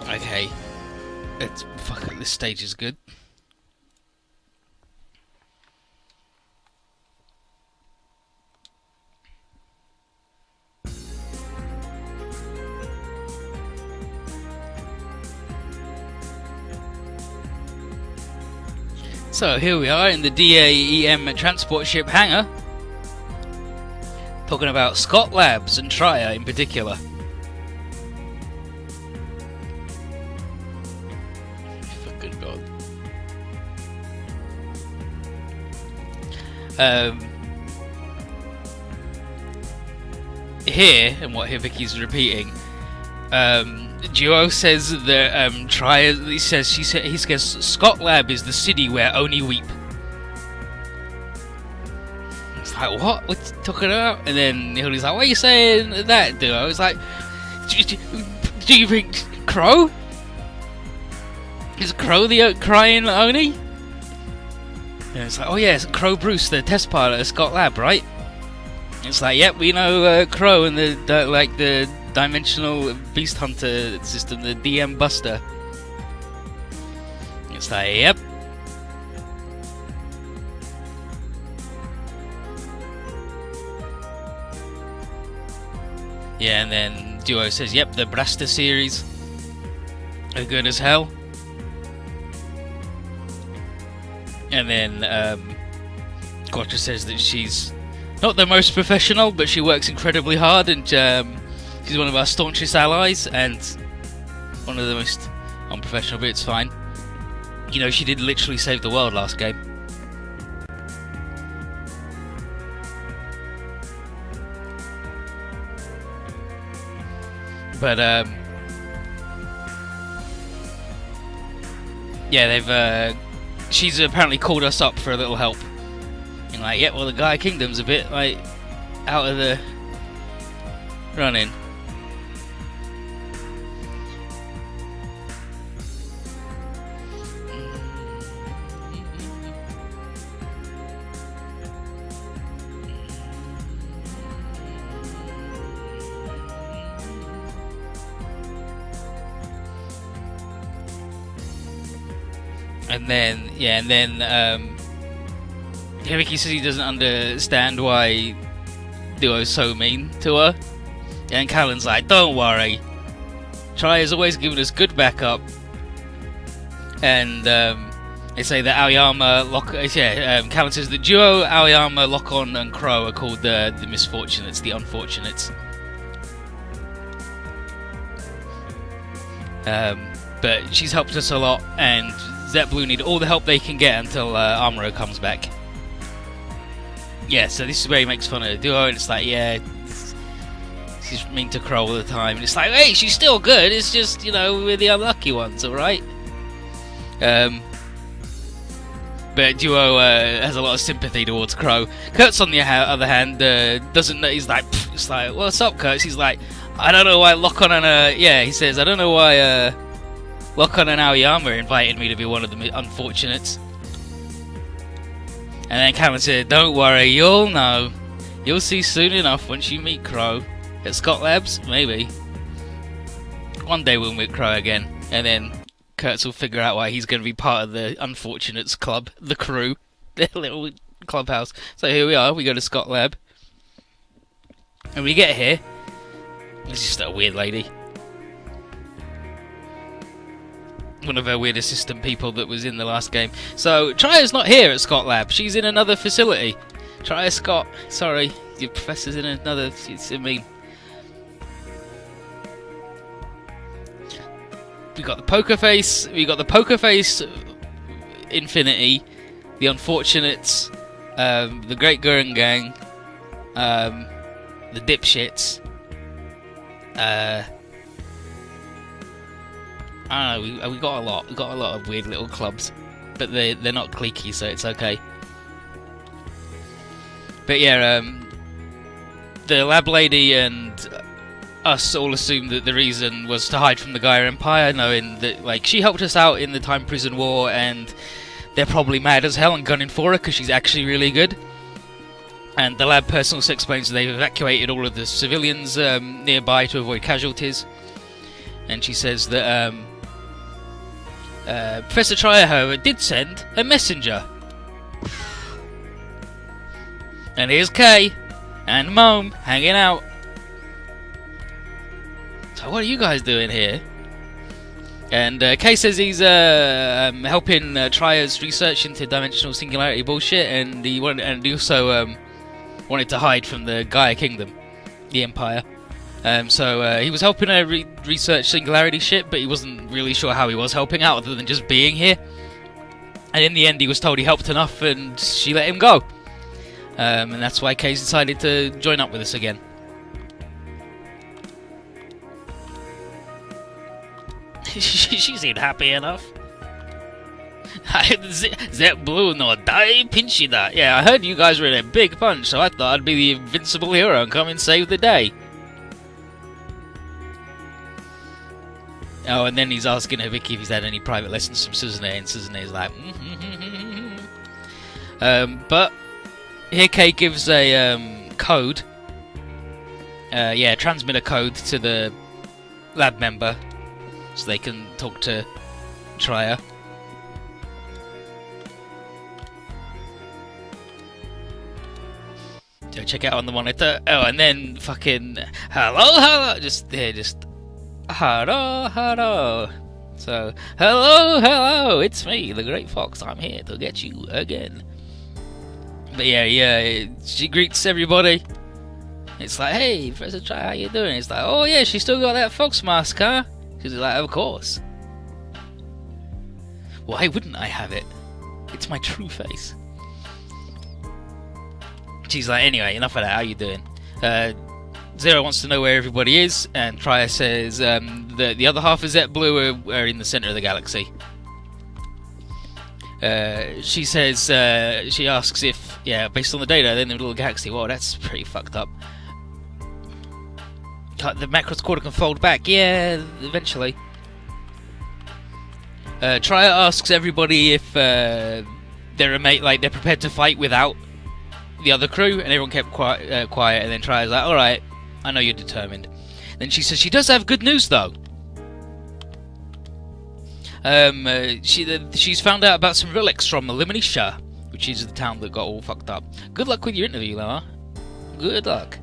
Okay. It's fuck. This stage is good. So here we are in the DAEM transport ship hangar, talking about Scott Labs and Trier in particular. Fucking god. Here, and what Hibike's repeating, Duo says that Trier. He says Scott Lab is the city where only weep. It's like, what? What's he talking about? And then Hildy's like, what are you saying that, Duo? It's like, do you think Crow? Is Crow the crying Oni? And it's like, oh yeah, it's Crow Bruce, the test pilot at Scott Lab, right? It's like, yep, we know Crow and the Dimensional Beast Hunter system, the DM Buster. It's like, yep. Yeah, and then Duo says, yep, the Braster series are good as hell. And then Quattro says that she's not the most professional, but she works incredibly hard, and she's one of our staunchest allies, and one of the most unprofessional, but it's fine. You know, she did literally save the world last game. But, yeah, she's apparently called us up for a little help. And like, yeah, well, the Gaia Kingdom's a bit, like, out of the running. And then Hibiki says he doesn't understand why Duo's so mean to her. And Callan's like, don't worry. Trier's always given us good backup. And they say that Aoyama, Callan says that Duo, Aoyama, Lock-On, and Crow are called the Misfortunates, the Unfortunates. But she's helped us a lot, and Z3.2 need all the help they can get until Amuro comes back. Yeah, so this is where he makes fun of Duo, and it's like, yeah, she's mean to Crow all the time, and it's like, hey, she's still good, it's just, you know, we're the unlucky ones, alright? But Duo has a lot of sympathy towards Crow. Kurtz, on the other hand, doesn't know, he's like, it's like, what's up, Kurtz? He's like, I don't know why Lock-On and, he says, I don't know why, Lock-On and Aoyama invited me to be one of the unfortunates. And then Cameron said, don't worry, you'll know. You'll see soon enough once you meet Crow. At Scott Labs? Maybe. One day we'll meet Crow again. And then Kurtz will figure out why he's going to be part of the Unfortunates Club. The crew. Their little clubhouse. So here we are. We go to Scott Lab. And we get here. It's just a weird lady. One of her weird assistant people that was in the last game. So, Trier's not here at Scott Lab. She's in another facility. Trier Scott, sorry. Your professor's in another... I mean... We got the Poker Face. We got the Poker Face Infinity. The Unfortunates. The Great Gurren Gang. The Dipshits. I don't know, we got a lot. We got a lot of weird little clubs, but they're not cliquey, so it's okay. But yeah, the lab lady and us all assumed that the reason was to hide from the Gaia Empire, knowing that like she helped us out in the Time Prison War, and they're probably mad as hell and gunning for her because she's actually really good. And the lab person also explains that they've evacuated all of the civilians nearby to avoid casualties. And she says that Professor Trier, however, did send a messenger. And here's Kay and Mom hanging out. So what are you guys doing here? And Kay says he's helping Trier's research into dimensional singularity bullshit, and he also wanted to hide from the Gaia Kingdom, the Empire. So he was helping her research singularity shit, but he wasn't really sure how he was helping out other than just being here. And in the end, he was told he helped enough, and she let him go. And that's why Kay's decided to join up with us again. She seemed happy enough. Z3.2 no dai pinchy da. Yeah, I heard you guys were in a big bunch, so I thought I'd be the invincible hero and come and save the day. Oh, and then he's asking Hibiki if he's had any private lessons from Suzume, and Suzume's like, but here Kay gives a code, transmitter code to the lab member, so they can talk to Trier. So check it out on the monitor. Oh, and then fucking hello, just hello. So hello, it's me, the Great Fox. I'm here to get you again. But yeah, she greets everybody. It's like, hey, Professor Trier, how you doing? It's like, oh yeah, she still got that fox mask, huh? She's like, of course. Why wouldn't I have it? It's my true face. She's like, anyway, enough of that, how you doing? Zero wants to know where everybody is, and Trier says the other half of Z3.2 are in the centre of the galaxy. She says, she asks if, based on the data, they're in the middle of the galaxy. Whoa, that's pretty fucked up. The Macross quarter can fold back. Yeah, eventually. Trier asks everybody if they're prepared to fight without the other crew, and everyone kept quiet. And then Trier's like, "All right, I know you're determined." Then she says she does have good news though. She's found out about some relics from Eliminatia, which is the town that got all fucked up. Good luck with your interview, Lara. Good luck.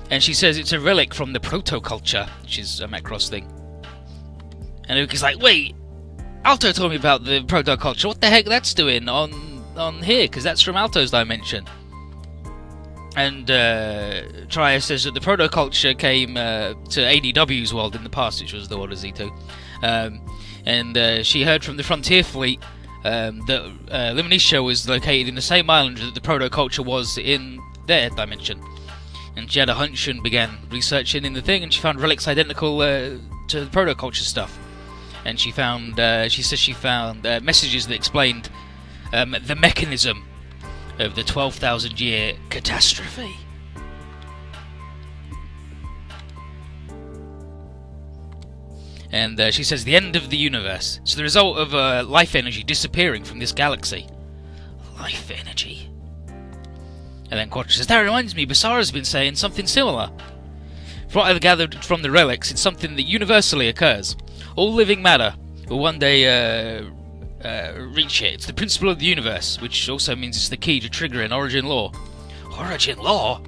And she says it's a relic from the proto-culture, which is a Macross thing. And Uki's like, wait, Alto told me about the proto-culture. What the heck that's doing on here? Because that's from Alto's dimension. And Trier says that the proto-culture came to ADW's world in the past, which was the world of Z2. And she heard from the Frontier Fleet that Eliminatia was located in the same island that the proto-culture was in their dimension. And she had a hunch and began researching in the thing, and she found relics identical to the proto-culture stuff. And she found, she says she found messages that explained the mechanism of the 12,000 year catastrophe. And she says the end of the universe. So the result of life energy disappearing from this galaxy. Life energy. And then Quattro says, that reminds me, Basara's been saying something similar. From what I've gathered from the relics, it's something that universally occurs. All living matter will one day reach it. It's the principle of the universe, which also means it's the key to triggering origin law. Origin law?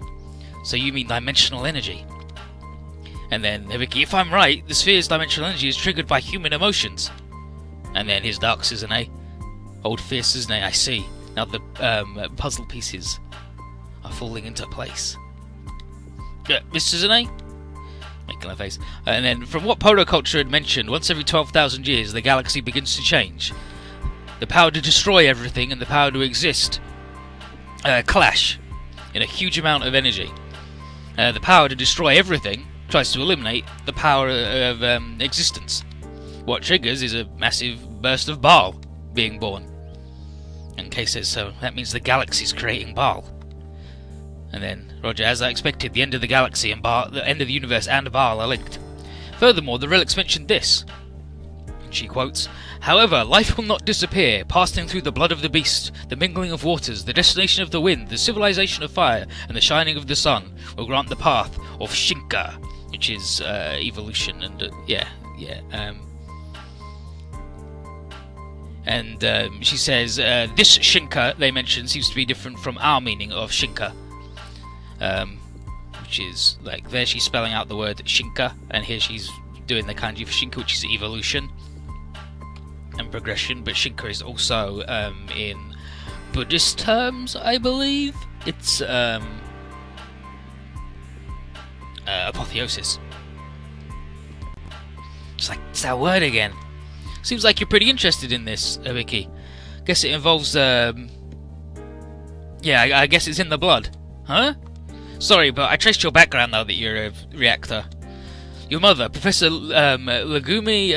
So you mean dimensional energy? And then Hibiki, if I'm right, the sphere's dimensional energy is triggered by human emotions. And then his dark Suzume. Old fierce Suzume, I see. Now the puzzle pieces are falling into place. Miss Suzume? Making a face. And then, from what Proto-Culture had mentioned, once every 12,000 years the galaxy begins to change. The power to destroy everything and the power to exist clash in a huge amount of energy. The power to destroy everything tries to eliminate the power of existence. What triggers is a massive burst of Baal being born. And Kay says, so that means the galaxy's creating Baal. And then, Roger, as I expected, the end of the galaxy and Baal, the end of the universe and Baal are linked. Furthermore, the relics mentioned this. And she quotes, however, life will not disappear, passing through the blood of the beast, the mingling of waters, the destination of the wind, the civilization of fire, and the shining of the sun will grant the path of Shinka, which is evolution, and And she says, this Shinka they mention seems to be different from our meaning of Shinka. Which is, like, there she's spelling out the word Shinka, and here she's doing the kanji for Shinka, which is evolution and progression. But Shinka is also, in Buddhist terms, I believe, it's apotheosis. It's like, it's that word again. Seems like you're pretty interested in this, Vicky. Guess it involves, yeah, I guess it's in the blood. Huh? Sorry, but I traced your background now that you're a reactor. Your mother, Professor Lagumi,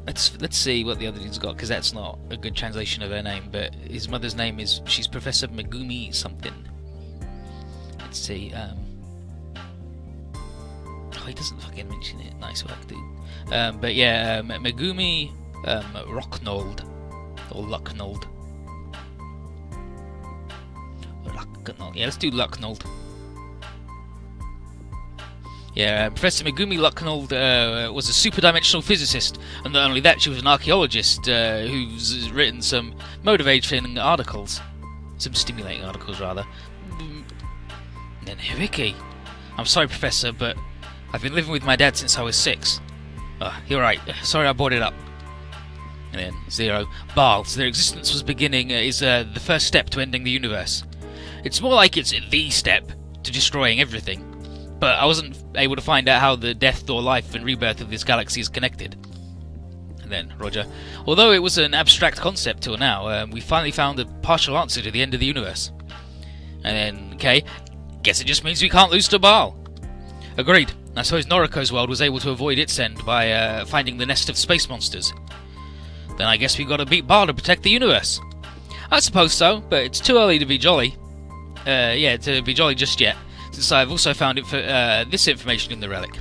let's see what the other dude's got, because that's not a good translation of her name, but his mother's name is, she's Professor Megumi something. Let's see, oh, he doesn't fucking mention it. Nice work, dude. But yeah, Megumi Rocknold, or Lucknold. Yeah, let's do Lucknold. Yeah, Professor Megumi Lucknold was a super-dimensional physicist, and not only that, she was an archaeologist who's written some motivating articles. Some stimulating articles, rather. And then Hibiki. I'm sorry, Professor, but I've been living with my dad since I was 6. You're right. Sorry I brought it up. And then Zero. Baals. Their existence was beginning is the first step to ending the universe. It's more like it's the step to destroying everything. But I wasn't able to find out how the death or life and rebirth of this galaxy is connected. And then Roger. Although it was an abstract concept till now, we finally found a partial answer to the end of the universe. And then, okay, guess it just means we can't lose to Baal. Agreed. I suppose Noriko's world was able to avoid its end by finding the nest of space monsters. Then I guess we gotta beat Baal to protect the universe. I suppose so, but it's too early to be jolly. Yeah, to be jolly just yet, since I've also found this information in the relic.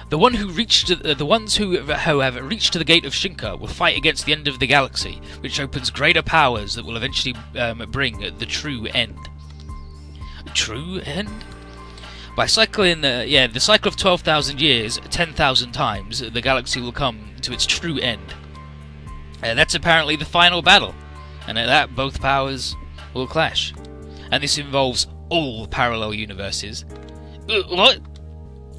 The ones who have reached to the gate of Shinka will fight against the end of the galaxy, which opens greater powers that will eventually bring the true end. True end? By cycling, the cycle of 12,000 years, 10,000 times, the galaxy will come to its true end. That's apparently the final battle, and at that, both powers will clash. And this involves all parallel universes. What?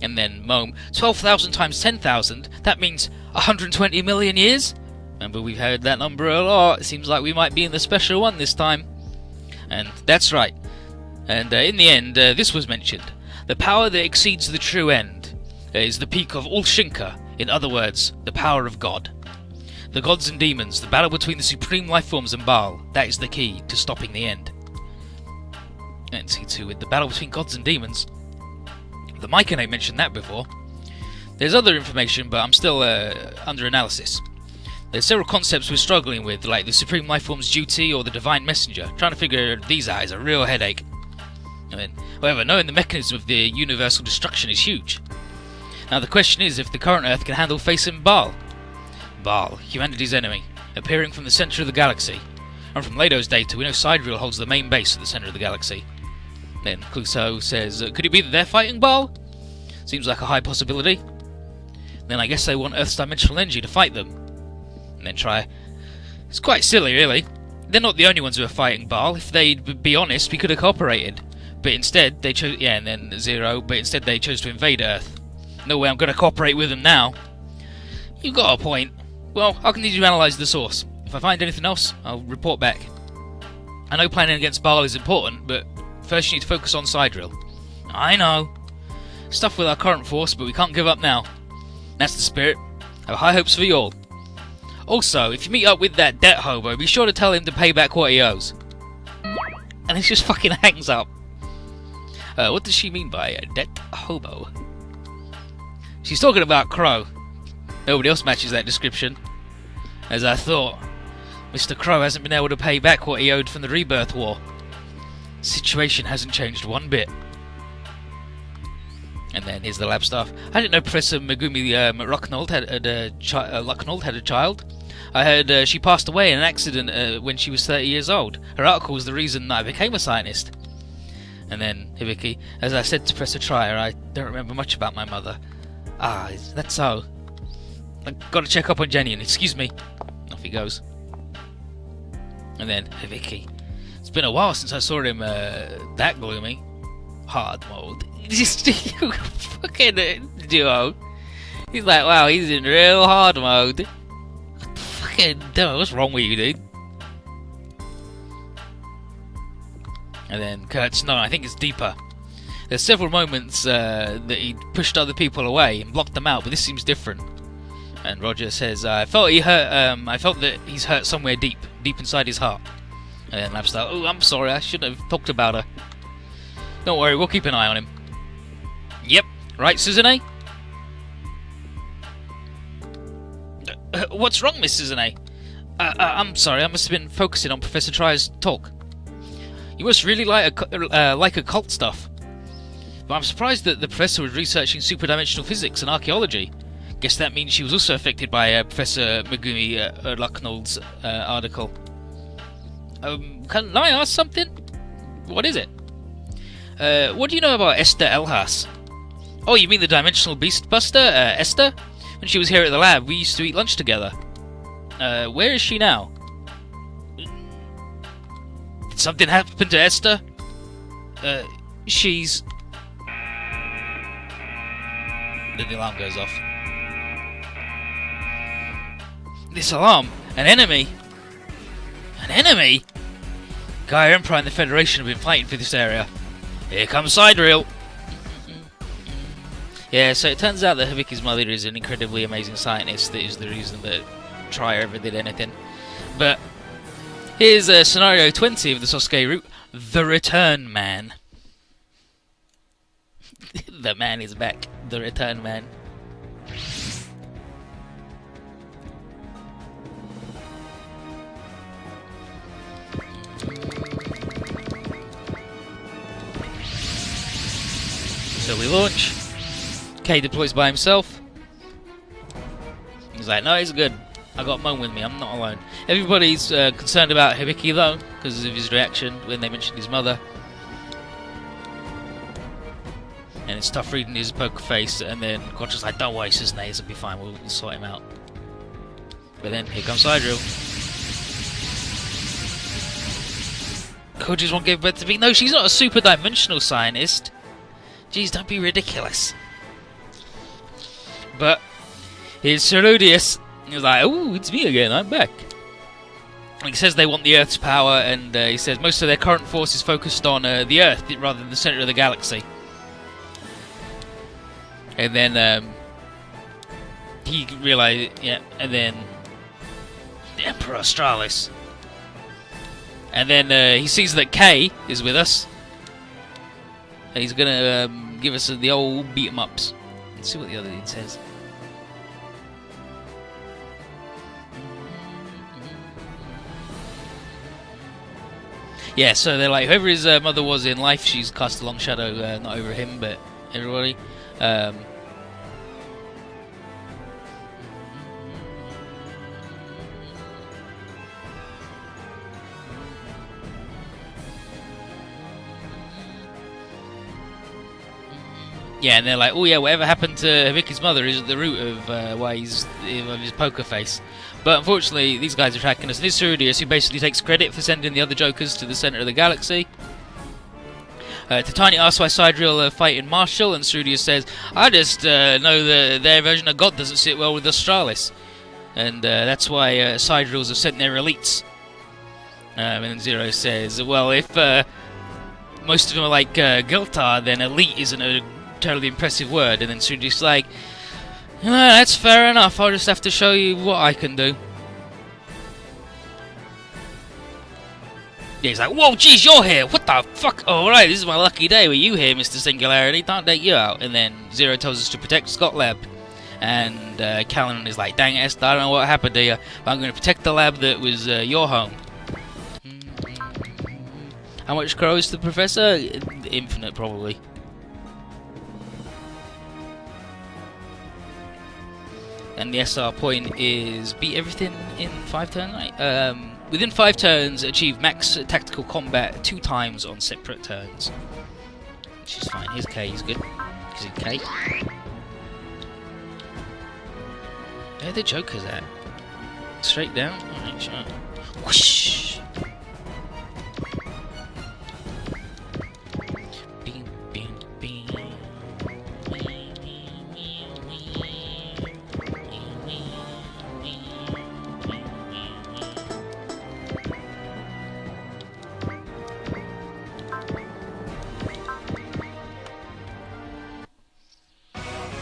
And then Mome, 12,000 times 10,000, that means 120 million years? Remember, we've heard that number a lot. It seems like we might be in the special one this time. And that's right. And in the end, this was mentioned. The power that exceeds the true end is the peak of all Shinka. In other words, the power of God. The gods and demons, the battle between the supreme life forms and Baal, that is the key to stopping the end. And Z2 with the battle between gods and demons. The Myconate mentioned that before. There's other information, but I'm still under analysis. There's several concepts we're struggling with, like the Supreme Lifeform's duty or the Divine Messenger. Trying to figure these out is a real headache. However, knowing the mechanism of the universal destruction is huge. Now the question is if the current Earth can handle facing Baal. Baal, humanity's enemy, appearing from the centre of the galaxy. And from Lado's data, we know Sidereal holds the main base at the centre of the galaxy. Then Clouseau says, could it be that they're fighting Baal? Seems like a high possibility. Then I guess they want Earth's dimensional energy to fight them. And then Try. It's quite silly, really. They're not the only ones who are fighting Baal. If they'd be honest, we could have cooperated. But instead, they chose... Yeah, and then Zero. But instead, they chose to invade Earth. No way I'm going to cooperate with them now. You've got a point. Well, I'll continue to analyse the source. If I find anything else, I'll report back. I know planning against Baal is important, but first you need to focus on Sidereal. I know. Stuff with our current force, but we can't give up now. That's the spirit. I have high hopes for you all. Also, if you meet up with that debt hobo, be sure to tell him to pay back what he owes. And he just fucking hangs up. What does she mean by a debt hobo? She's talking about Crow. Nobody else matches that description. As I thought, Mr. Crow hasn't been able to pay back what he owed from the Rebirth War. The situation hasn't changed one bit. And then here's the lab staff. I didn't know Professor Megumi Lucknold had a child. I heard she passed away in an accident when she was 30 years old. Her article was the reason that I became a scientist. And then Hibiki, as I said to Professor Trier, I don't remember much about my mother. Ah, is that so? I've got to check up on Jenny, and excuse me. Off he goes. And then, Hibiki. It's been a while since I saw him that gloomy. Hard mode. Just fucking duo. He's like, wow, he's in real hard mode. Fucking dude, what's wrong with you, dude? And then Kurt's, no, I think it's deeper. There's several moments that he pushed other people away and blocked them out, but this seems different. And Roger says, I felt he hurt. I felt that he's hurt somewhere deep inside his heart. And then Lab's like, oh, I'm sorry, I shouldn't have talked about her. Don't worry, we'll keep an eye on him. Yep, right, Suzune? What's wrong, Miss Suzune? I'm sorry, I must have been focusing on Professor Try's talk. You must really like occult stuff. But I'm surprised that the professor was researching superdimensional physics and archaeology. Guess that means she was also affected by Professor Megumi Lucknold's article. Can I ask something? What is it? What do you know about Esther Elhas? Oh, you mean the Dimensional Beast Buster, Esther? When she was here at the lab, we used to eat lunch together. Where is she now? Did something happen to Esther? She's... Then the alarm goes off. This alarm? An enemy? An enemy? Gaia Empire and the Federation have been fighting for this area. Here comes Sidereal! Yeah, so it turns out that Hibiki's mother is an incredibly amazing scientist that is the reason that Try ever did anything. But here's scenario 20 of the Sousuke route, The Return Man. The man is back. The Return Man. So we launch. K deploys by himself. He's like, no, he's good. I got Mon with me, I'm not alone. Everybody's concerned about Hibiki though, because of his reaction when they mentioned his mother. And it's tough reading his poker face, and then Quadra's like, don't worry, Suzune, it'll be fine, we'll sort him out. But then, here comes Sidereal. Koji's won't give birth to me. No, she's not a super dimensional scientist. Jeez, don't be ridiculous. But here's Cerodius. He's like, ooh, it's me again, I'm back. And he says they want the Earth's power, and he says most of their current force is focused on the Earth rather than the center of the galaxy. And then he realized, yeah, and then the Emperor Australis. And then he sees that K is with us. And he's gonna give us the old beat 'em ups. Let's see what the other dude says. Yeah, so they're like, whoever his mother was in life, she's cast a long shadow, not over him, but everybody. Yeah, and they're like, oh yeah, whatever happened to Hibiki's mother is at the root of why he's of his poker face. But unfortunately, these guys are tracking us. And it's Cerodius who basically takes credit for sending the other Jokers to the center of the galaxy. Titania asks why Sidereal are fighting Marshall, and Cerodius says, I just know that their version of God doesn't sit well with Australis. And that's why Sidereals have sent their elites. And then Zero says, well, if most of them are like Giltar, then elite isn't a totally impressive word. And then Cerodius is like, that's fair enough, I'll just have to show you what I can do. Yeah, he's like, whoa, geez, you're here, what the fuck? Alright, this is my lucky day with you here, Mr. Singularity, can't take you out. And then Zero tells us to protect Scott Lab. And Callan is like, dang it, Esther, I don't know what happened to you, but I'm going to protect the lab that was your home. How much crow is the Professor? Infinite, probably. And the SR point is beat everything in 5 turns. Right? Within 5 turns, achieve max tactical combat 2 times on separate turns. Which is fine. Here's K, he's good. Because he's K. Where the Joker's at? Straight down? Alright, sure. Whoosh! Bing, bing, bing.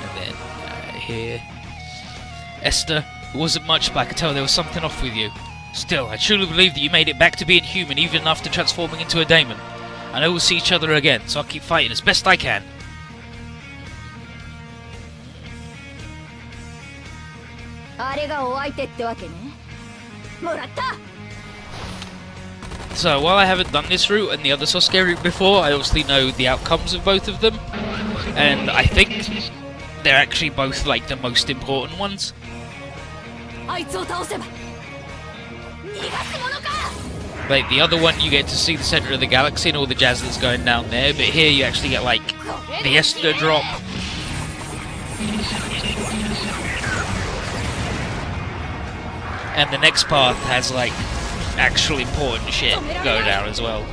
And then, here. Esther, it wasn't much, but I could tell there was something off with you. Still, I truly believe that you made it back to being human even after transforming into a daemon. I know we'll see each other again, so I'll keep fighting as best I can. So, while I haven't done this route and the other Sousuke route before, I obviously know the outcomes of both of them. And I think they're actually both like the most important ones. Like the other one, you get to see the center of the galaxy and all the jazz that's going down there, but here you actually get like the Esther drop. And the next path has like actual important shit go down as well.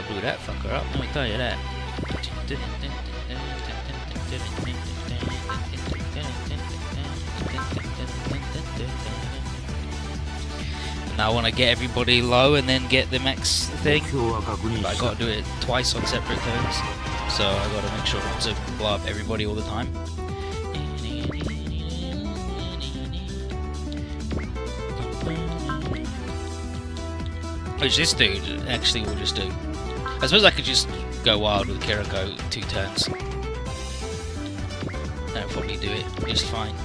Blew that fucker up, let me tell you that. Now I want to get everybody low and then get the max thing, but I gotta do it twice on separate turns, so I gotta make sure not to blow up everybody all the time. Which this dude actually will just do. I suppose I could just go wild with Kiriko 2 turns. That'll probably do it just fine.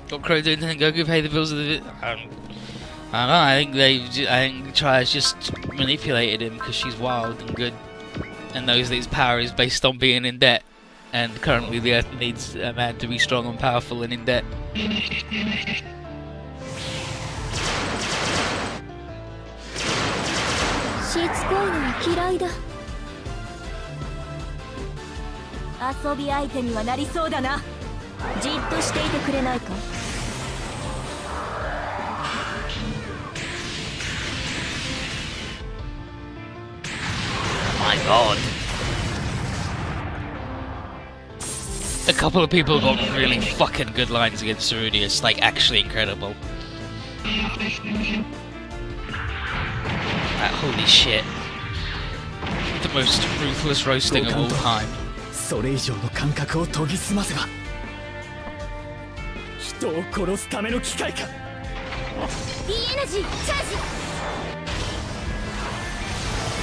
Got Crow doing anything? Goku pay the bills of the. I don't know. I think Tri's just manipulated him because she's wild and good, and knows that his power is based on being in debt. And currently, the Earth needs a man to be strong and powerful and in debt. My god. A couple of people got really fucking good lines against Cerudius, like actually incredible. Holy shit. The most ruthless roasting of all time.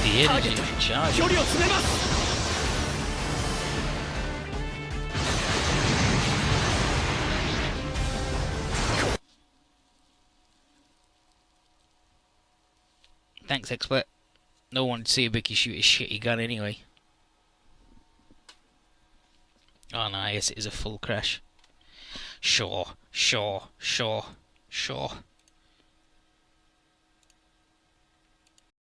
The energy charge. Thanks, expert. No one to see Ibiki shoot his shitty gun anyway. Oh no, I guess it is a full crash. Sure.